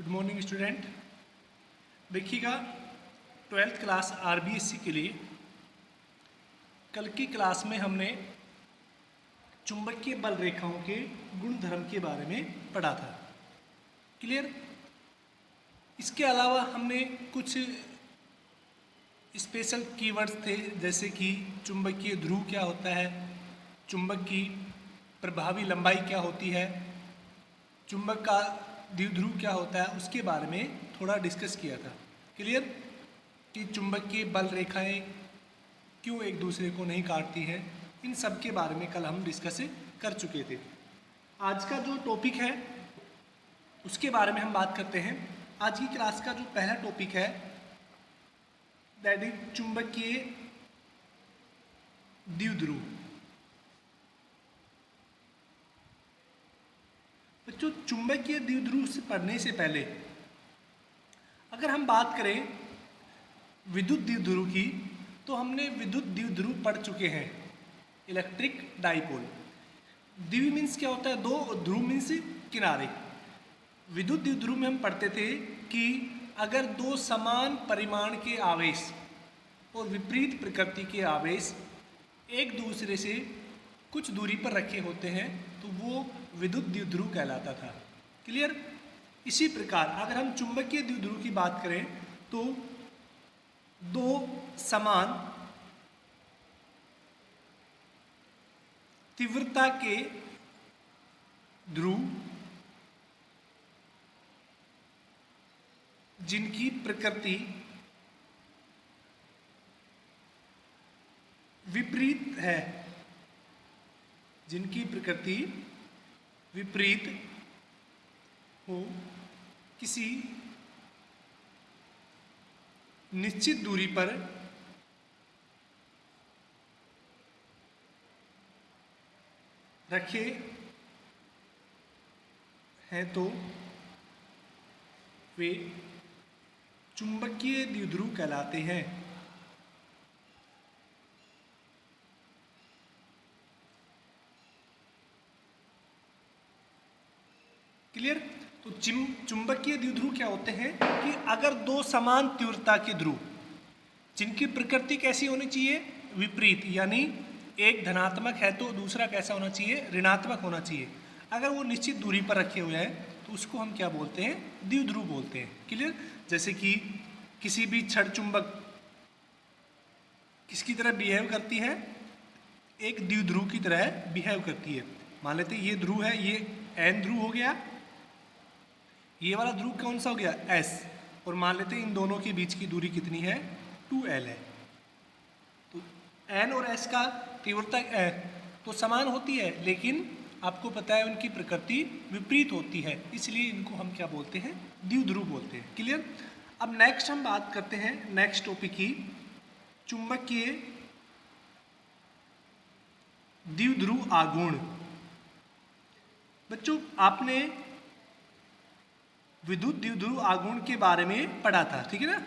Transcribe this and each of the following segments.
Good morning student. देखिएगा, twelfth class RBSC के लिए कल की क्लास में हमने चुंबकीय बल रेखाओं के गुणधर्म के बारे में पढ़ा था। क्लियर? इसके अलावा हमने कुछ स्पेशल कीवर्ड्स थे, जैसे कि चुंबकीय ध्रुव क्या होता है, चुंबक की प्रभावी लंबाई क्या होती है, चुंबक का द्विध्रुव क्या होता है, उसके बारे में थोड़ा डिस्कस किया था। क्लियर? कि चुंबकीय बल रेखाएं क्यों एक दूसरे को नहीं काटती हैं, इन सब के बारे में कल हम डिस्कस कर चुके थे। आज का जो टॉपिक है उसके बारे में हम बात करते हैं। आज की क्लास का जो पहला टॉपिक है दैट इज चुंबकीय द्विध्रुव। बच्चों, चुंबकीय द्विध्रुव से पढ़ने से पहले अगर हम बात करें विद्युत द्विध्रुव की, तो हमने विद्युत द्विध्रुव पढ़ चुके हैं, इलेक्ट्रिक डाइपोल। द्वि मीन्स क्या होता है? दो, ध्रुव मीन्स किनारे। विद्युत द्विध्रुव में हम पढ़ते थे कि अगर दो समान परिमाण के आवेश और विपरीत प्रकृति के आवेश एक दूसरे से कुछ दूरी पर रखे होते हैं तो वो विद्युत द्विध्रुव कहलाता था। क्लियर? इसी प्रकार अगर हम चुंबकीय द्विध्रुव की बात करें तो दो समान तीव्रता के ध्रुव जिनकी प्रकृति विपरीत है, जिनकी प्रकृति विपरीत हो, किसी निश्चित दूरी पर रखे हैं तो वे चुंबकीय द्विध्रुव कहलाते हैं। क्लियर? तो चुंबकीय द्विध्रुव क्या होते हैं कि अगर दो समान तीव्रता के ध्रुव जिनकी प्रकृति कैसी होनी चाहिए? विपरीत, यानी एक धनात्मक है तो दूसरा कैसा होना चाहिए? ऋणात्मक होना चाहिए। अगर वो निश्चित दूरी पर रखे हुए हैं तो उसको हम क्या बोलते हैं? द्विध्रुव बोलते हैं। क्लियर? जैसे कि किसी भी छड़ चुंबक किसकी तरह बिहेव करती है? एक द्विध्रुव की तरह बिहेव करती है। मान लेते हैं ये ध्रुव है, ये एन ध्रुव हो गया, ये वाला ध्रुव कौन सा हो गया? एस। और मान लेते हैं इन दोनों के बीच की दूरी कितनी है? 2L है। तो एन और एस का तीव्रता तो समान होती है, लेकिन आपको पता है उनकी प्रकृति विपरीत होती है, इसलिए इनको हम क्या बोलते हैं? द्विध्रुव बोलते हैं। क्लियर? अब नेक्स्ट हम बात करते हैं नेक्स्ट टॉपिक की, चुंबकीय द्विध्रुव आघूर्ण। बच्चों, आपने विद्युत द्विध्रुव आघूर्ण के बारे में पढ़ा था, ठीक है ना?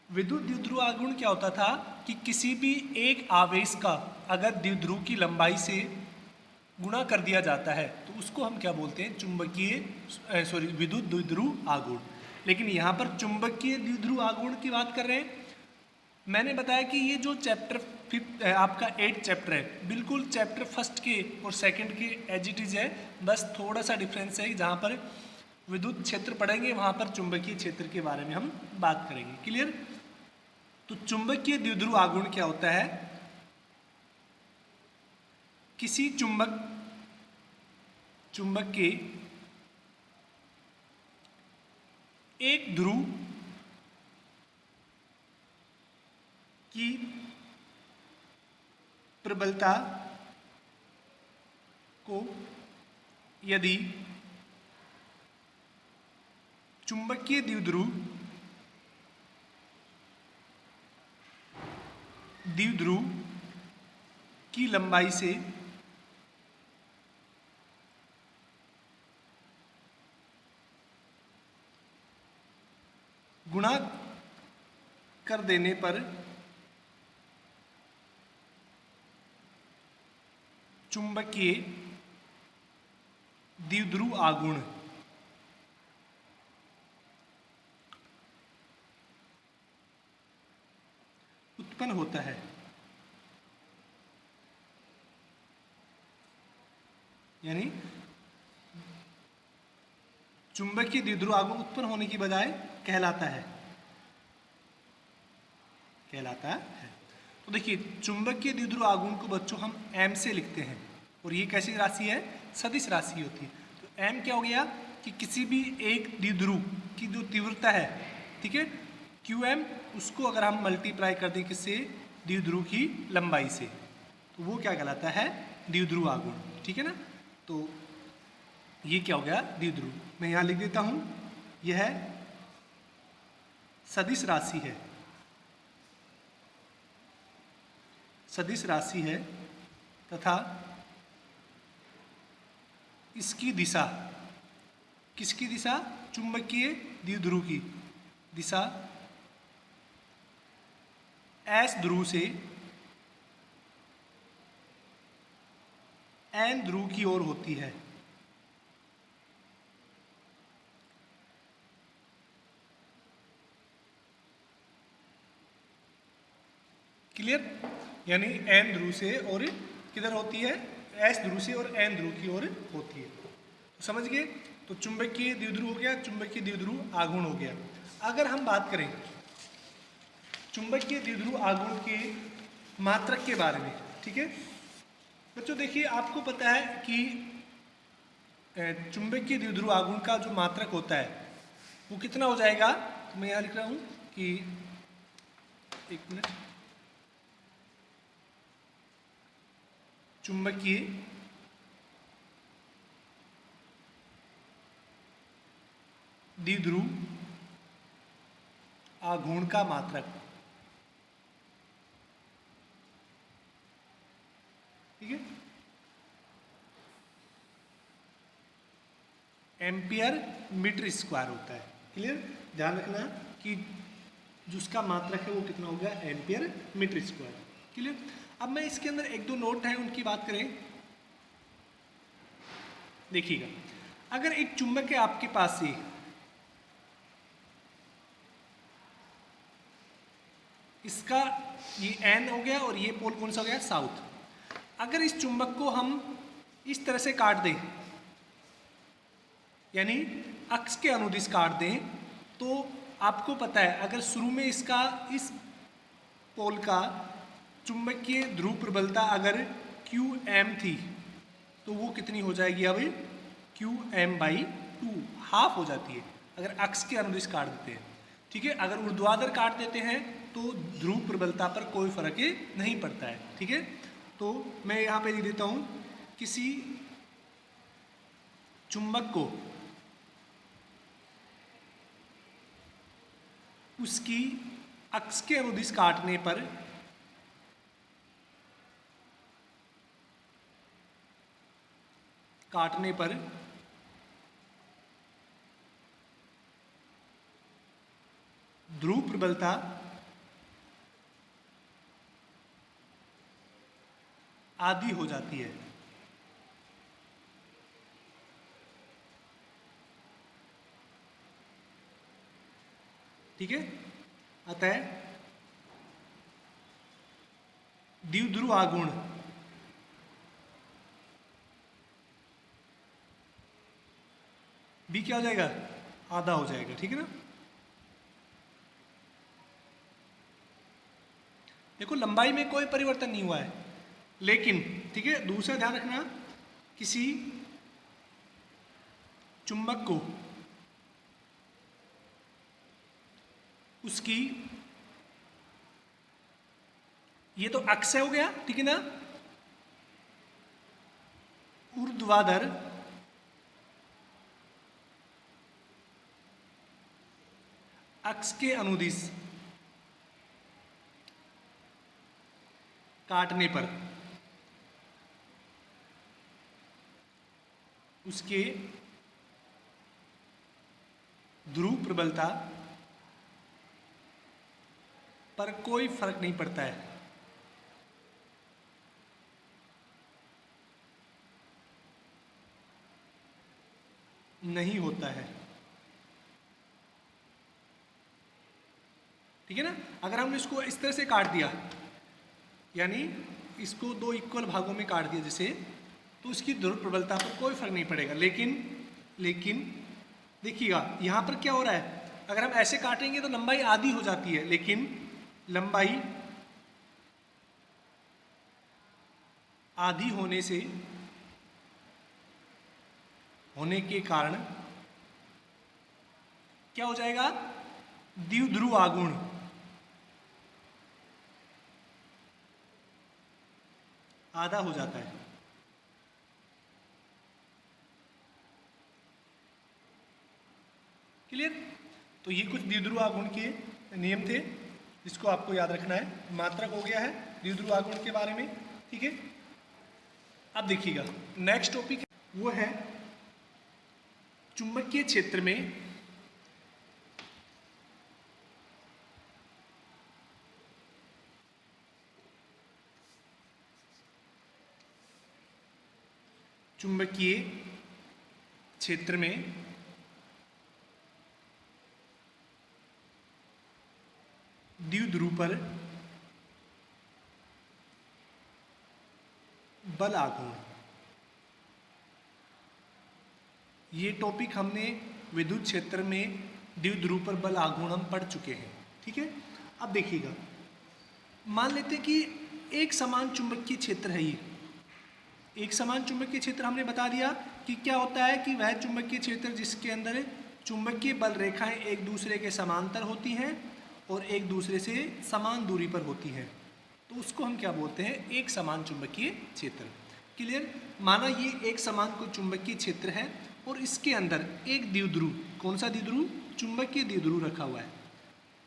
विद्युत द्विध्रुव आघूर्ण क्या होता था कि किसी भी एक आवेश का अगर द्विध्रुव की लंबाई से गुणा कर दिया जाता है तो उसको हम क्या बोलते हैं? विद्युत द्विध्रुव आघूर्ण। लेकिन यहाँ पर चुंबकीय द्विध्रुव आघूर्ण की बात कर रहे हैं। मैंने बताया कि ये जो चैप्टर 5 आपका 8 चैप्टर है, बिल्कुल चैप्टर 1 के और 2 के एज इट इज है, बस थोड़ा सा डिफरेंस है। जहाँ पर विद्युत क्षेत्र पढ़ेंगे वहाँ पर चुंबकीय क्षेत्र के बारे में हम बात करेंगे। क्लियर? तो चुंबकीय द्विध्रुव आघूर्ण क्या होता है? किसी चुंबक के एक ध्रुव की प्रबलता को यदि चुंबकीय द्विध्रुव की लंबाई से गुणा कर देने पर चुंबकीय द्विध्रुव आघूर्ण उत्पन्न होता है। यानी चुंबकीय द्विध्रुव आघूर्ण उत्पन्न होने की बजाय कहलाता है। तो देखिए, चुंबकीय द्विध्रुव आघूर्ण को बच्चों हम m से लिखते हैं, और ये कैसी राशि है? सदिश राशि होती है। तो m क्या हो गया कि किसी भी एक द्विध्रुव की जो तीव्रता है, ठीक है, qm, उसको अगर हम मल्टीप्लाई कर दें किससे? द्विध्रुव की लंबाई से, तो वो क्या कहलाता है? द्विध्रुव आघूर्ण। ठीक है ना? तो ये क्या हो गया? द्विध्रुव। मैं यहाँ लिख देता हूँ, यह सदिश राशि है, सदिश राशि है, तथा इसकी दिशा, किसकी दिशा? चुंबकीय द्विध्रुव की दिशा एस ध्रुव से एन ध्रुव की ओर होती है। क्लियर? यानी एन ध्रुव से और किधर होती है? एस ध्रुव से और एन ध्रुव की ओर होती है। तो समझ गए? तो चुंबकीय द्विध्रुव हो गया, चुंबकीय द्विध्रुव आघूर्ण हो गया। अगर हम बात करें चुंबकीय द्विध्रुव आघूर्ण के मात्रक के बारे में, ठीक है बच्चों, देखिए आपको पता है कि चुंबकीय द्विध्रुव आघूर्ण का जो मात्रक होता है वो कितना हो जाएगा? तो मैं यहाँ लिख रहा हूँ कि, एक मिनट, चुंबकीय द्विध्रुव आघूर्ण का मात्रक, ठीक है, एम्पियर मीटर स्क्वायर होता है। क्लियर? ध्यान रखना कि जो उसका मात्रक है वो कितना हो गया? Ampere metre square. क्लियर? अब मैं इसके अंदर एक दो नोट है उनकी बात करें। देखिएगा, अगर एक चुंबक है आपके पास से, इसका ये एन हो गया और ये पोल कौन सा हो गया? साउथ। अगर इस चुंबक को हम इस तरह से काट दें, यानी अक्ष के अनुदिश काट दें, तो आपको पता है अगर शुरू में इसका, इस पोल का चुंबकीय ध्रुव प्रबलता अगर QM थी, तो वो कितनी हो जाएगी? अब QM/2 हाफ हो जाती है अगर अक्ष के अनुदिश काट देते हैं। ठीक है? अगर ऊर्ध्वाधर काट देते हैं तो ध्रुव प्रबलता पर कोई फर्क नहीं पड़ता है। ठीक है? तो मैं यहाँ पे लिख देता हूँ, किसी चुंबक को उसकी अक्ष के अनुदिश काटने पर ध्रुव प्रबलता आधी हो जाती है। ठीक है? अतः द्विध्रुव आघूर्ण भी क्या हो जाएगा? आधा हो जाएगा। ठीक है ना? देखो, लंबाई में कोई परिवर्तन नहीं हुआ है, लेकिन ठीक है, दूसरा ध्यान रखना, किसी चुंबक को उसकी, ये तो अक्ष हो गया, ठीक है ना, ऊर्ध्वाधर अक्ष के अनुदिश काटने पर उसके ध्रुव प्रबलता पर कोई फर्क नहीं पड़ता है। नहीं होता है। ठीक है ना। अगर हमने इसको इस तरह से काट दिया, यानी इसको दो इक्वल भागों में काट दिया जैसे, तो इसकी ध्रुव प्रबलता पर कोई फर्क नहीं पड़ेगा। लेकिन देखिएगा यहाँ पर क्या हो रहा है, अगर हम ऐसे काटेंगे तो लंबाई आधी हो जाती है, लेकिन लंबाई आधी होने के कारण क्या हो जाएगा, द्विध्रुव आघूर्ण आधा हो जाता है। क्लियर। तो ये कुछ द्विध्रुव आघूर्ण के नियम थे जिसको आपको याद रखना है। मात्रक हो गया है द्विध्रुव आघूर्ण के बारे में, ठीक है। अब देखिएगा नेक्स्ट टॉपिक वो है चुंबकीय क्षेत्र में द्विध्रुव पर बल आघूर्ण। ये टॉपिक हमने विद्युत क्षेत्र में द्विध्रुव पर बल आघूर्ण हम पढ़ चुके हैं, ठीक है। अब देखिएगा, मान लेते हैं कि एक समान चुंबकीय क्षेत्र है। ये एक समान चुंबकीय क्षेत्र हमने बता दिया कि क्या होता है कि वह चुंबकीय क्षेत्र जिसके अंदर चुंबकीय बल रेखाएं एक दूसरे के समांतर होती हैं और एक दूसरे से समान दूरी पर होती हैं, तो उसको हम क्या बोलते हैं, एक समान चुंबकीय क्षेत्र। क्लियर। माना ये एक समान कोई चुंबकीय क्षेत्र है और इसके अंदर एक द्विध्रुव, कौन सा द्विध्रुव, चुंबकीय द्विध्रुव रखा हुआ है।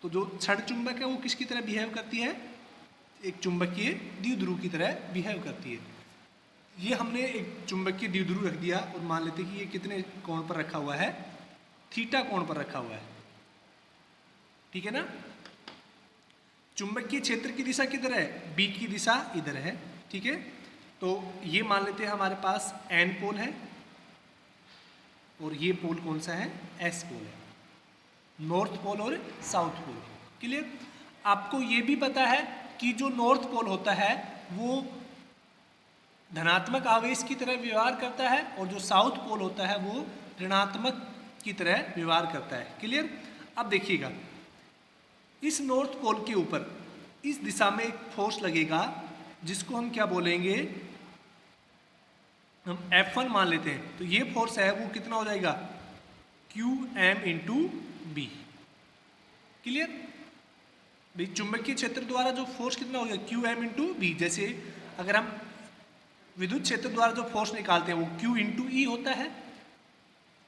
तो जो क्षण चुंबक है वो किसकी तरह बिहेव करती है, एक चुंबकीय द्विध्रुव की तरह बिहेव करती है। ये हमने एक चुंबकीय द्विध्रुव रख दिया और मान लेते कि ये कितने कोण पर रखा हुआ है, थीटा कोण पर रखा हुआ है, ठीक है ना। चुंबकीय क्षेत्र की दिशा किधर है, बी की दिशा इधर है, ठीक है। तो ये मान लेते हैं हमारे पास एन पोल है और ये पोल कौन सा है, एस पोल है, नॉर्थ पोल और साउथ पोल। क्लियर। आपको ये भी पता है कि जो नॉर्थ पोल होता है वो धनात्मक आवेश की तरह व्यवहार करता है और जो साउथ पोल होता है वो ऋणात्मक की तरह व्यवहार करता है। क्लियर। अब देखिएगा, इस नॉर्थ पोल के ऊपर इस दिशा में एक फोर्स लगेगा जिसको हम क्या बोलेंगे, हम F1 मान लेते हैं। तो ये फोर्स है वो कितना हो जाएगा, QM इंटू बी। क्लियर। भाई चुंबकीय क्षेत्र द्वारा जो फोर्स कितना हो गया, QM इंटू बी। जैसे अगर हम विद्युत क्षेत्र द्वारा जो फोर्स निकालते हैं वो Q इंटू ई होता है।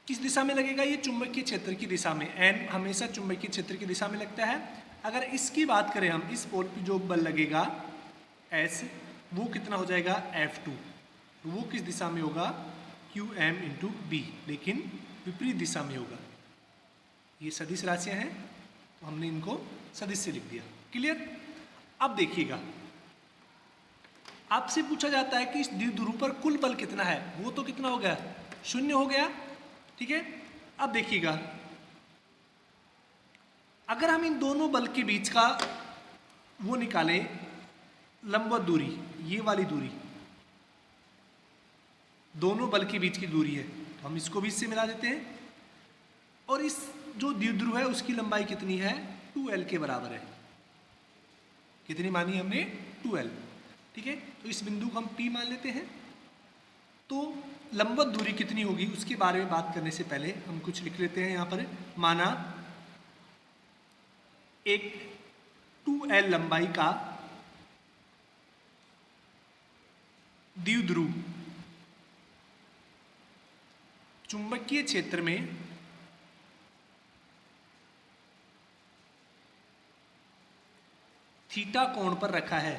किस दिशा में लगेगा, ये चुंबकीय क्षेत्र की दिशा में। N हमेशा चुंबकीय क्षेत्र की दिशा में लगता है। अगर इसकी बात करें हम, इस पोल पे जो बल लगेगा S, वो कितना हो जाएगा, F2। वो किस दिशा में होगा, QM इंटू बी, लेकिन विपरीत दिशा में होगा। ये सदिश राशियां हैं तो हमने इनको सदिश से लिख दिया। क्लियर। अब देखिएगा, आपसे पूछा जाता है कि इस द्विध्रुव पर कुल बल कितना है, वो तो कितना हो गया, 0 हो गया, ठीक है। अब देखिएगा, अगर हम इन दोनों बल के बीच का वो निकालें, लंबवत दूरी, ये वाली दूरी दोनों बल के बीच की दूरी है, तो हम इसको भी इससे मिला देते हैं। और इस जो द्विध्रुव है उसकी लंबाई कितनी है, 2L के बराबर है। कितनी मानी हमने, 2L, ठीक है। तो इस बिंदु को हम P मान लेते हैं। तो लंबवत दूरी कितनी होगी उसके बारे में बात करने से पहले हम कुछ लिख लेते हैं यहाँ पर। माना एक 2L लंबाई का द्विध्रुव चुंबकीय क्षेत्र में थीटा कोण पर रखा है।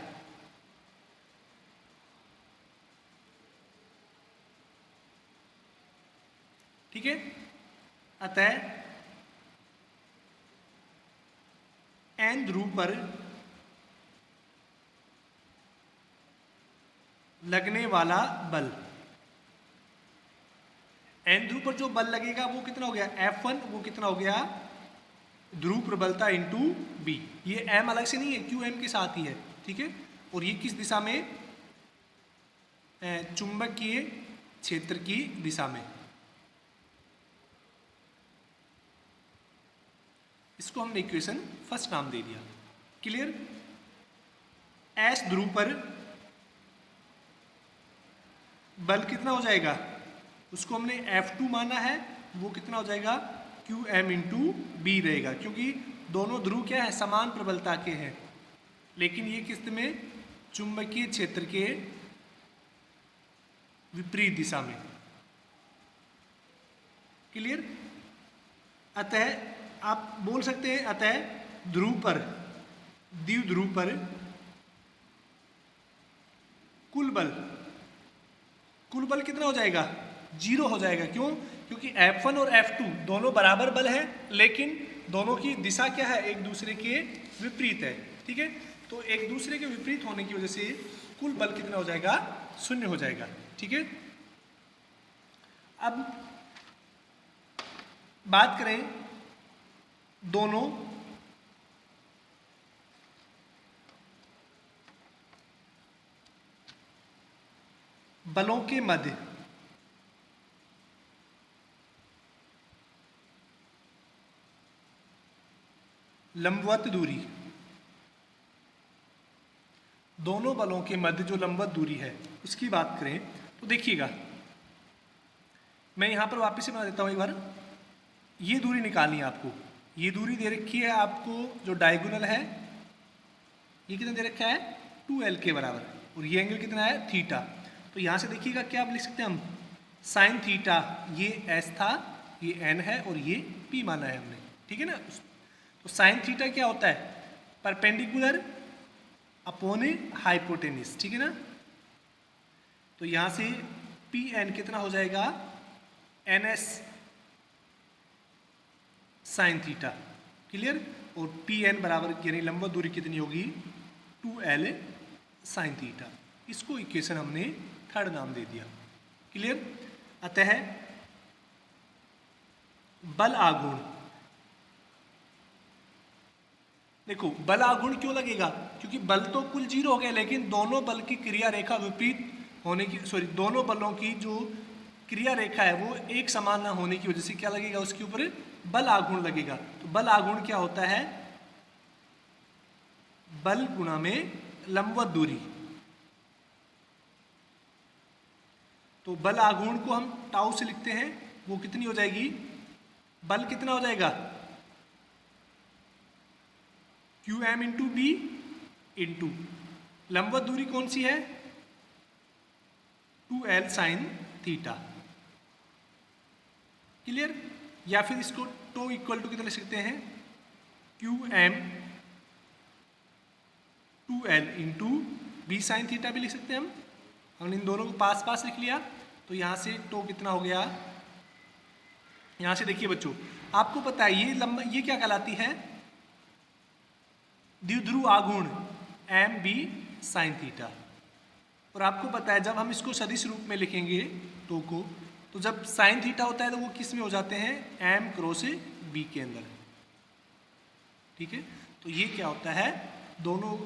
ठीक है। अतः एन ध्रुव पर लगने वाला बल, एन ध्रुव पर जो बल लगेगा वो कितना हो गया, F1, वो कितना हो गया, ध्रुव प्रबलता इंटू बी। ये एम अलग से नहीं है, क्यू एम के साथ ही है, ठीक है। और ये किस दिशा में? चुंबकीय क्षेत्र की दिशा में। इसको हमने इक्वेशन फर्स्ट नाम दे दिया। क्लियर? एस ध्रुव पर बल कितना हो जाएगा? उसको हमने F2 माना है, वो कितना हो जाएगा? क्यू एम इंटू बी रहेगा, क्योंकि दोनों ध्रुव क्या है? समान प्रबलता के हैं, लेकिन ये किस में? चुंबकीय क्षेत्र के विपरीत दिशा में। क्लियर? अतः आप बोल सकते हैं, अतः ध्रुव पर, द्विध्रुव पर कुल बल कितना हो जाएगा? 0 हो जाएगा। क्यों? क्योंकि F1 और F2 दोनों बराबर बल है, लेकिन दोनों की दिशा क्या है? एक दूसरे के विपरीत है, ठीक है। तो एक दूसरे के विपरीत होने की वजह से कुल बल कितना हो जाएगा? 0 हो जाएगा, ठीक है। अब बात करें दोनों बलों के मध्य लंबवत दूरी, दोनों बलों के मध्य जो लंबवत दूरी है उसकी बात करें तो देखिएगा, मैं यहां पर वापस से बना देता हूं एक बार। ये दूरी निकालनी है आपको। ये दूरी दे रखी है आपको, जो डायगोनल है ये कितना दे रखा है? 2l के बराबर, और ये एंगल कितना है? थीटा। तो यहां से देखिएगा क्या आप लिख सकते हैं हम? साइन थीटा, ये s था, ये n है, और ये p माना है हमने, ठीक है ना। तो साइन थीटा क्या होता है? परपेंडिकुलर अपॉन हाइपोटेनिस, ठीक है ना। तो यहां से पी एन कितना हो जाएगा? ns sign theta. क्लियर? और पी एन बराबर यानी लंबवत दूरी कितनी होगी? 2l sine theta. इसको इक्वेशन हमने थर्ड नाम दे दिया। क्लियर? अतः बल आघूर्ण, देखो बल आघूर्ण क्यों लगेगा? क्योंकि बल तो कुल 0 हो गया, लेकिन दोनों बल की क्रिया रेखा विपरीत होने की, दोनों बलों की जो क्रिया रेखा है वो एक समान ना होने की वजह से क्या लगेगा? उसके ऊपर बल आघूर्ण लगेगा। तो बल आघूर्ण क्या होता है? बल गुणा में लंबवत दूरी। तो बल आघूर्ण को हम टाउ से लिखते हैं, वो कितनी हो जाएगी? बल कितना हो जाएगा? क्यू एम इंटू बी इंटू लंबवत दूरी कौन सी है? 2l sign theta. क्लियर? या फिर इसको टो इक्वल टू कितना लिख सकते हैं? Q M 2l into B sine theta भी लिख सकते हैं हम। हमने इन दोनों को पास पास लिख लिया, तो यहां से टो कितना हो गया? यहां से देखिए बच्चों, आपको पता है ये क्या कहलाती है? द्विध्रुव आघूर्ण एम बी साइन थीटा। और आपको पता है जब हम इसको सदिश रूप में लिखेंगे टो को, तो जब साइन थीटा होता है तो वो किस में हो जाते हैं? एम क्रॉस बी के अंदर, ठीक है। तो ये क्या होता है? दोनों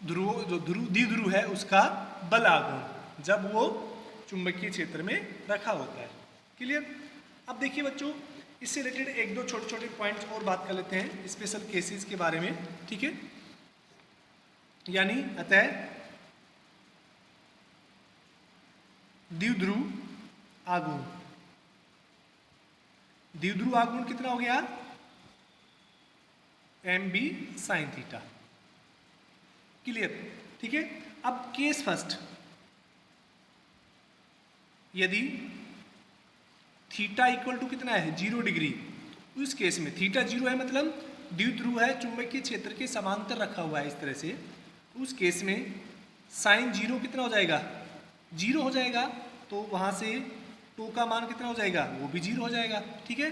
ध्रुवों, जो द्विध्रुव है उसका बल आघूर्ण जब वो चुंबकीय क्षेत्र में रखा होता है। क्लियर? अब देखिए बच्चों, इससे रिलेटेड एक दो छोटे छोटे पॉइंट्स और बात कर लेते हैं स्पेशल केसेस के बारे में, ठीक है। यानी अतः द्विध्रुव आघूर्ण, द्विध्रुव आघूर्ण कितना हो गया? M B sine theta. Clear? ठीक है। अब केस फर्स्ट, यदि थीटा इक्वल टू कितना है? 0 डिग्री, तो उस केस में थीटा 0 है, मतलब द्विध्रुव है, चुंबकीय क्षेत्र के समांतर रखा हुआ है इस तरह से। उस केस में साइन 0 कितना हो जाएगा? 0 हो जाएगा। तो वहां से टो का मान कितना हो जाएगा? वो भी 0 हो जाएगा, ठीक है।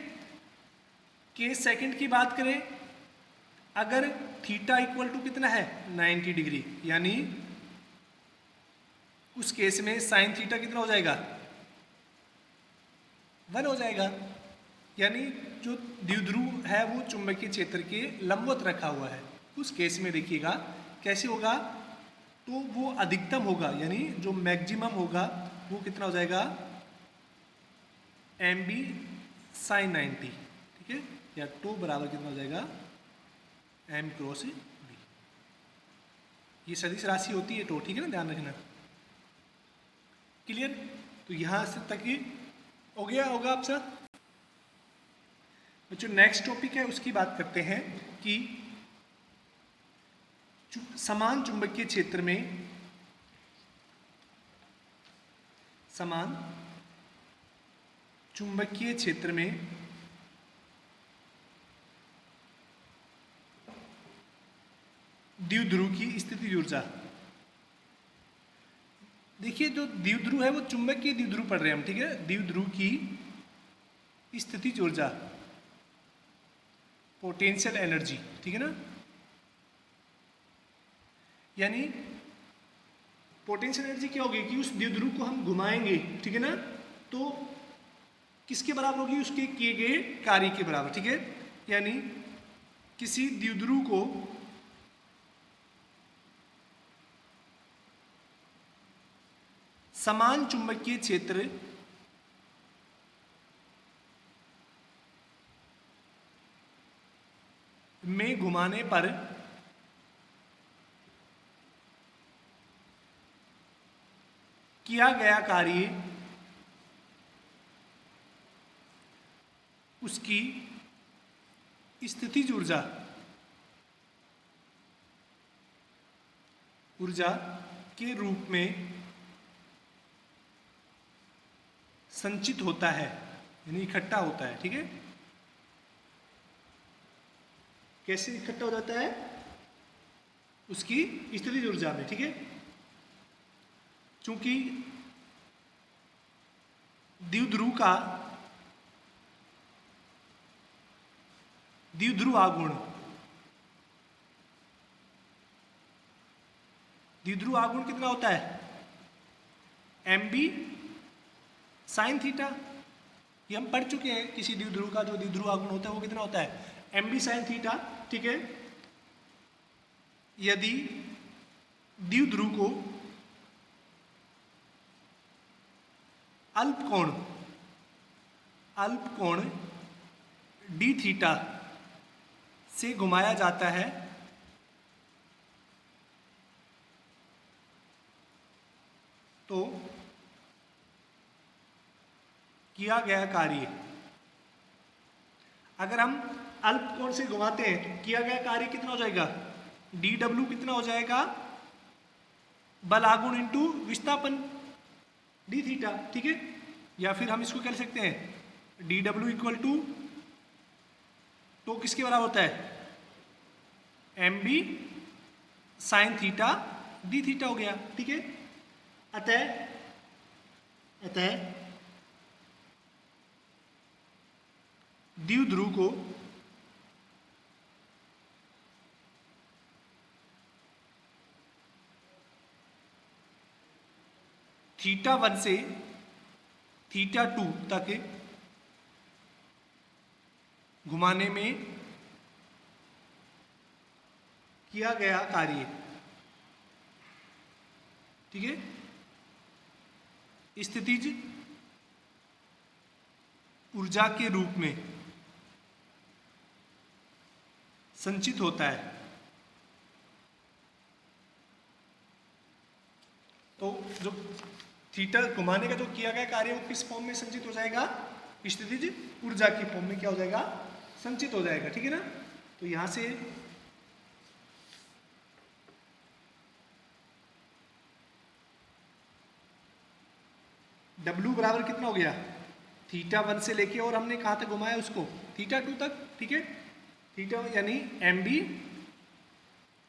केस सेकंड की बात करें, अगर थीटा इक्वल टू कितना है? 90 डिग्री, यानी उस केस में साइन थीटा कितना हो जाएगा? 1 हो जाएगा। यानी जो द्विध्रुव है वो चुंबकीय क्षेत्र के लंबवत रखा हुआ है। उस केस में देखिएगा कैसे होगा, तो वो अधिकतम होगा, यानी जो मैक्सिमम होगा वो कितना हो जाएगा, एम बी साइन 90, ठीक है, या टो बराबर कितना हो जाएगा, एम क्रॉस बी। ये सदिश राशि होती है टो, ठीक है ना, ध्यान रखना। क्लियर? तो यहां से तक ही हो गया होगा आपका। जो नेक्स्ट टॉपिक है उसकी बात करते हैं कि समान चुंबकीय क्षेत्र में द्विध्रुव की स्थितिज ऊर्जा। देखिए जो द्विध्रुव है वो चुंबकीय द्विध्रुव पढ़ रहे हैं हम, ठीक है। द्विध्रुव की स्थितिज ऊर्जा, पोटेंशियल एनर्जी, ठीक है ना। यानी पोटेंशियल एनर्जी क्या होगी कि उस द्विध्रुव को हम घुमाएंगे, ठीक है ना, तो किसके बराबर होगी, उसके किए गए कार्य के बराबर, ठीक है। यानी किसी द्विध्रुव को समान चुंबकीय क्षेत्र में घुमाने पर किया गया कार्य उसकी स्थितिज ऊर्जा के रूप में संचित होता है, यानी इकट्ठा होता है, ठीक है। कैसे इकट्ठा हो जाता है, उसकी स्थितिज ऊर्जा में, ठीक है। चूंकि द्विध्रुव आघूर्ण कितना होता है, एम बी साइन थीटा। ये हम पढ़ चुके हैं, किसी द्विध्रुव का जो द्विध्रुव आघूर्ण होता है वो कितना होता है, एम बी साइन थीटा, ठीक है। यदि द्विध्रुव को अल्प कोण डी थीटा से घुमाया जाता है तो किया गया कार्य, अगर हम अल्प कोण से घुमाते हैं तो किया गया कार्य कितना हो जाएगा, डी डब्ल्यू कितना हो जाएगा, बल आघूर्ण इंटू विस्थापन डी थीटा, ठीक है। या फिर हम इसको कह सकते हैं डी डब्ल्यू इक्वल टू तो किसके बराबर होता है, M B sine theta d theta हो गया, ठीक है। अतः द्विध्रुव को थीटा 1 से थीटा 2 तक घुमाने में किया गया कार्य, ठीक है, स्थितिज ऊर्जा के रूप में संचित होता है। तो जो थीटा घुमाने का जो किया गया कार्य वो किस फॉर्म में संचित हो जाएगा, स्थितिज ऊर्जा की फॉर्म में क्या हो जाएगा, संचित हो जाएगा, ठीक है ना। तो यहां से W बराबर कितना हो गया, थीटा 1 से लेके और हमने कहां तक घुमाया उसको, थीटा 2 तक, ठीक है। थीटा यानी M B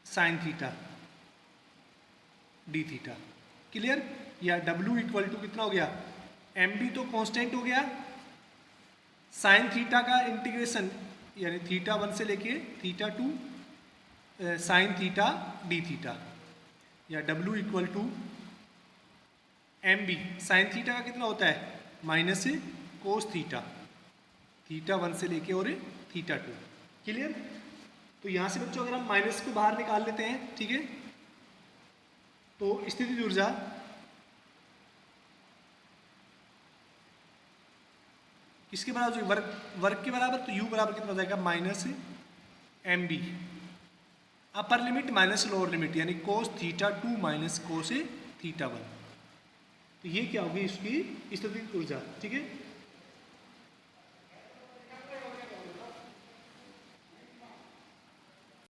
sine theta d theta, clear. या W इक्वल टू कितना हो गया, एम बी तो कांस्टेंट हो गया, साइन थीटा का इंटीग्रेशन यानी थीटा 1 से लेके theta 2 sine theta d theta, या W equal to M B sine theta का कितना होता है, माइनस कोस थीटा, थीटा 1 से लेके और थीटा 2। क्लियर? तो यहाँ से बच्चों अगर हम माइनस को बाहर निकाल लेते हैं, ठीक है, तो स्थितिज ऊर्जा किसके बराबर? वर्ग के बराबर। तो u बराबर कितना हो जाएगा? Minus M B, upper limit minus lower limit, यानी cos theta 2 minus cos theta 1। तो ये क्या होगी? इसकी स्थितिज ऊर्जा। ठीक है।